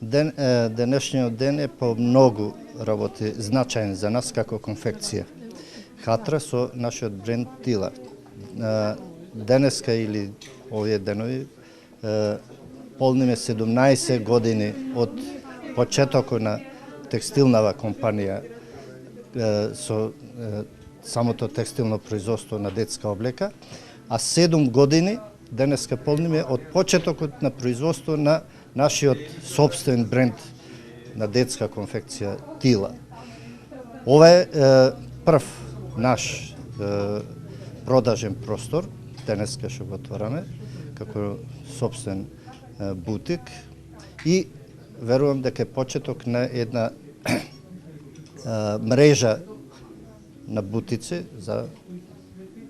Денешниот ден е по многу работи значаен за нас како конфекција. Хатра со нашиот бренд Тила. Денеска или овие денови полниме 17 години од почетокот на текстилнава компанија со самото текстилно производство на детска облека, а 7 години денеска полниме од почетокот на производство на нашиот собствен бренд на детска конфекција Тила. Ова е прв наш продажен простор, денеска што го отвараме, како собствен бутик и верувам дека е почеток на една мрежа на бутици за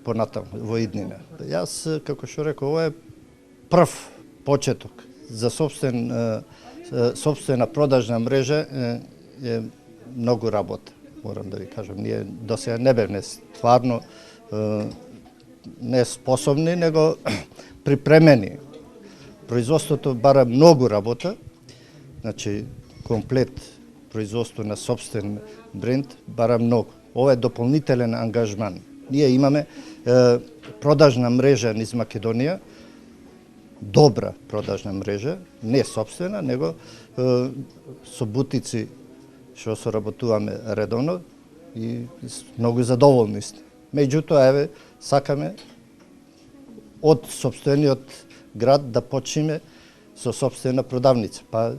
понатаму во иднина. Јас, како што реков, ова е прв почеток за собствена продажна мрежа е многу работа, морам да ви кажам. Ние досега не бевме стварно не способни, него припремени. Производството бара многу работа, значи комплет производство на собствен бренд бара многу. Ова е дополнителен ангажман. Ние имаме продажна мрежа низ Македонија, добра продажна мрежа, не собствена, него со бутици што соработуваме редовно и многу задоволни сме. Меѓутоа, еве, сакаме од собствениот град да почиме со собствена продавница. Па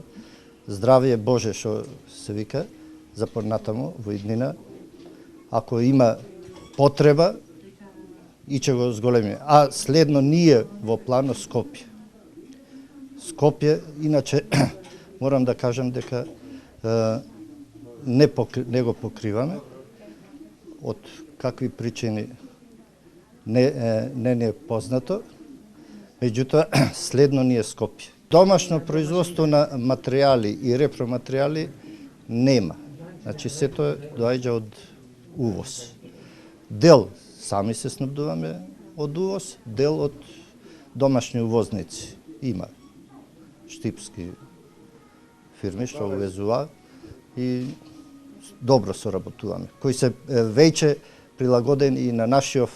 здравие Боже што се вика за понатаму во иднина. Ако има потреба, и ќе го зголемиме. А следно ние во плано Скопје. Скопје, иначе, морам да кажам дека не го покриваме, од какви причини не е познато, меѓутоа следно ни е Скопје. Домашно производство на материјали и репроматеријали нема. Значи сето доаѓа од увоз. Дел сами се снабдуваме од увоз, дел од домашни увозници. Има штипски фирми што увезуваат и добро соработуваме, кои се веќе прилагодени и на нашиот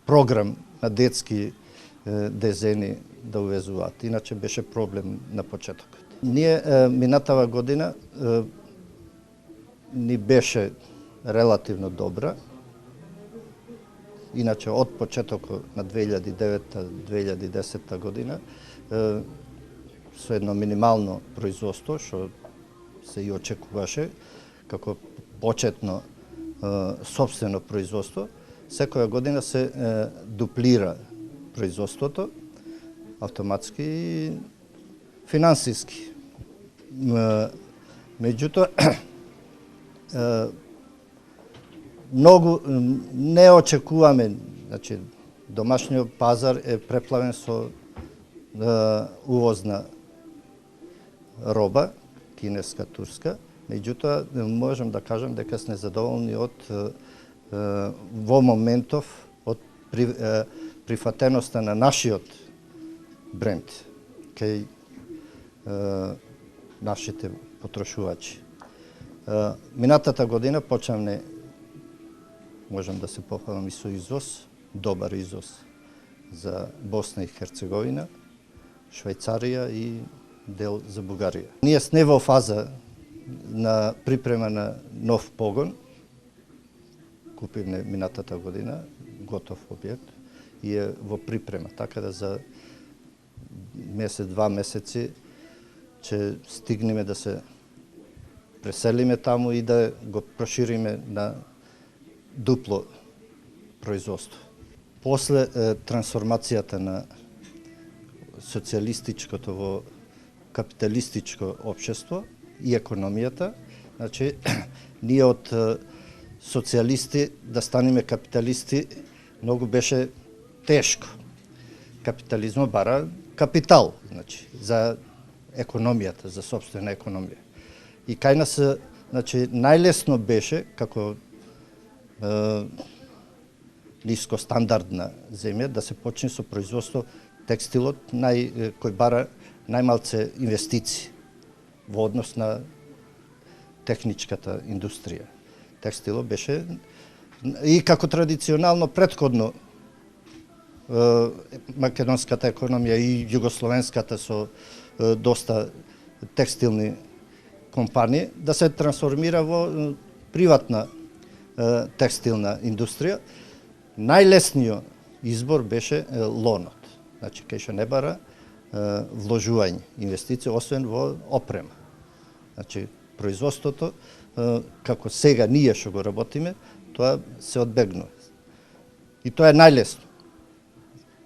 програм на детски дезени да увезуваат. Иначе беше проблем на почетокот. Ние минатава година ни беше релативно добра. Иначе од почетокот на 2009-2010 година со едно минимално производство што се и очекуваше како почетно собствено производство, секоја година се дуплира производството автоматски и финансиски. Меѓутоа многу не очекуваме, значи домашниот пазар е преплавен со увозна роба, кинеска, турска, меѓутоа можам да кажам дека сме задоволни од во моментов од прифатеноста на нашиот бренд кај нашите потрошувачи. Минатата година почнавме, можам да се похвалам и со извоз, добар извоз за Босна и Херцеговина, Швајцарија и дел за Бугарија. Ние сме во фаза на припрема на нов погон. Купивме минатата година готов објект и е во припрема, така да за месец-два месеци ќе стигнеме да се преселиме таму и да го прошириме на дупло производство. После трансформацијата на социјалистичкото во капиталистичко општество и економијата, значи ние од социјалисти да станеме капиталисти многу беше тешко. Капитализмот бара капитал, значи за економијата, за сопствена економија. И кај нас, значи, најлесно беше како нискостандардна земја да се почне со производство текстилот кој бара најмалце инвестиции во однос на техничката индустрија. Текстилот беше и како традиционално претходно македонската економија и југословенската со доста текстилни компании да се трансформира во приватна текстилна индустрија. Најлесниот избор беше лонот. Значи, кај што не бара вложување, инвестиција, освен во опрема. Значи, производството, како сега ние што го работиме, тоа се одбегнува. И тоа е најлесно.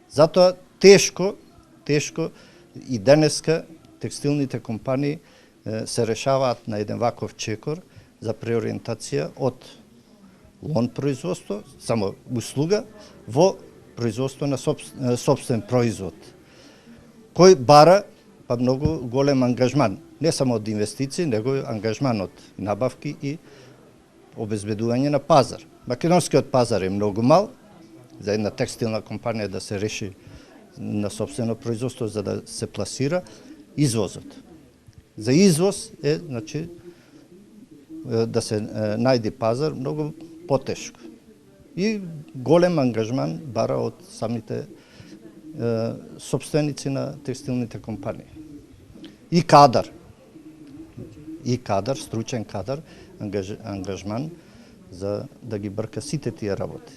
Затоа тешко и денеска текстилните компании се решаваат на еден ваков чекор за преориентација од лон производство, само услуга, во производство на собствен производ, кој бара многу голем ангажман, не само од инвестиции, него ангажман од набавки и обезбедување на пазар. Македонскиот пазар е многу мал, за една текстилна компанија да се реши на собствено производство за да се пласира извозот. За извоз е, значи, да се најде пазар многу потешко. И голем ангажман бара од самите собственици на текстилните компании. И кадар, стручен кадар, ангажман за да ги брка сите тие работи.